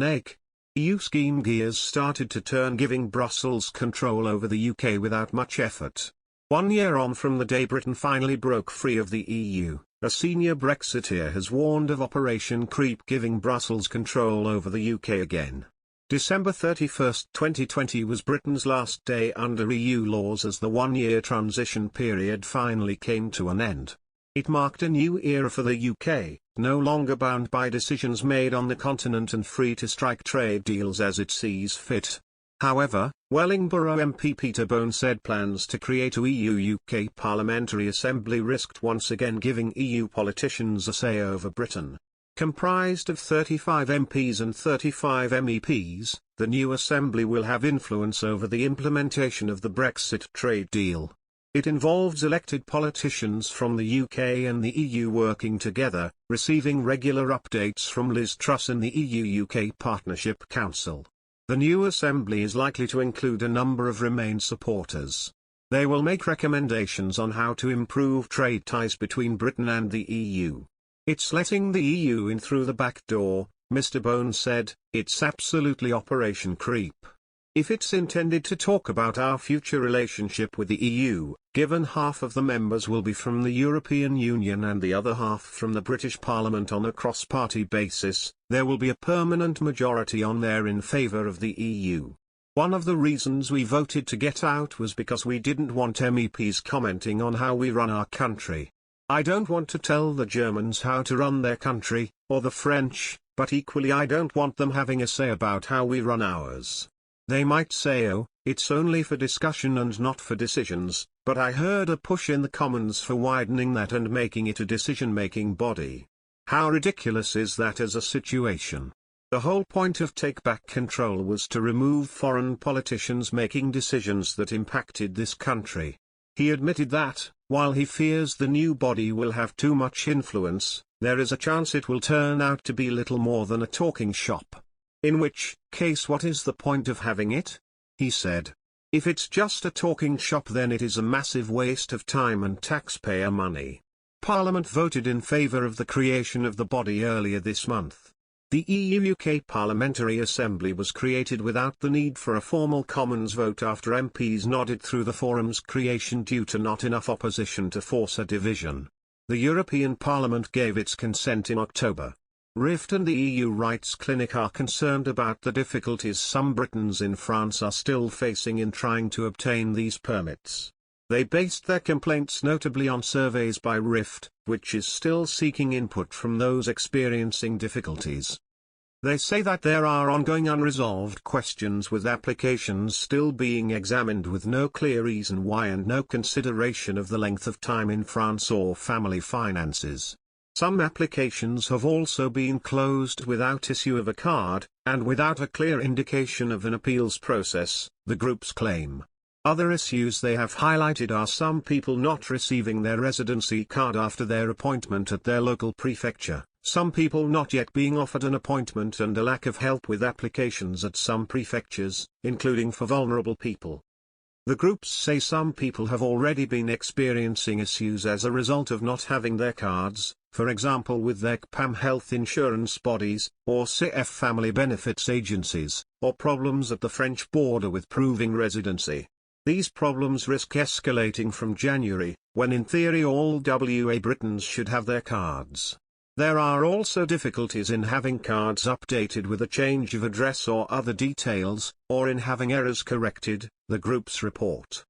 snake. EU scheme gears started to turn, giving Brussels control over the UK without much effort. 1 year on from the day Britain finally broke free of the EU, a senior Brexiteer has warned of Operation Creep, giving Brussels control over the UK again. December 31, 2020 was Britain's last day under EU laws as the 1-year transition period finally came to an end. It marked a new era for the UK, no longer bound by decisions made on the continent and free to strike trade deals as it sees fit. However, Wellingborough MP Peter Bone said plans to create a EU-UK Parliamentary Assembly risked once again giving EU politicians a say over Britain. Comprised of 35 MPs and 35 MEPs, the new assembly will have influence over the implementation of the Brexit trade deal. It involves elected politicians from the UK and the EU working together, receiving regular updates from Liz Truss in the EU-UK Partnership Council. The new assembly is likely to include a number of Remain supporters. They will make recommendations on how to improve trade ties between Britain and the EU. "It's letting the EU in through the back door," Mr. Bone said. "It's absolutely Operation Creep. If it's intended to talk about our future relationship with the EU, given half of the members will be from the European Union and the other half from the British Parliament on a cross-party basis, there will be a permanent majority on there in favour of the EU. One of the reasons we voted to get out was because we didn't want MEPs commenting on how we run our country. I don't want to tell the Germans how to run their country, or the French, but equally I don't want them having a say about how we run ours. They might say, oh, it's only for discussion and not for decisions, but I heard a push in the Commons for widening that and making it a decision-making body. How ridiculous is that as a situation? The whole point of Take Back Control was to remove foreign politicians making decisions that impacted this country." He admitted that, while he fears the new body will have too much influence, there is a chance it will turn out to be little more than a talking shop. "In which case, what is the point of having it?" he said. "If it's just a talking shop, then it is a massive waste of time and taxpayer money." Parliament voted in favour of the creation of the body earlier this month. The EU-UK Parliamentary Assembly was created without the need for a formal Commons vote after MPs nodded through the forum's creation due to not enough opposition to force a division. The European Parliament gave its consent in October. Rift and the EU Rights Clinic are concerned about the difficulties some Britons in France are still facing in trying to obtain these permits. They based their complaints notably on surveys by Rift, which is still seeking input from those experiencing difficulties. They say that there are ongoing unresolved questions with applications still being examined with no clear reason why and no consideration of the length of time in France or family finances. Some applications have also been closed without issue of a card, and without a clear indication of an appeals process, the groups claim. Other issues they have highlighted are some people not receiving their residency card after their appointment at their local prefecture, some people not yet being offered an appointment, and a lack of help with applications at some prefectures, including for vulnerable people. The groups say some people have already been experiencing issues as a result of not having their cards, for example with their CPAM health insurance bodies, or CF family benefits agencies, or problems at the French border with proving residency. These problems risk escalating from January, when in theory all WA Britons should have their cards. There are also difficulties in having cards updated with a change of address or other details, or in having errors corrected, the groups report.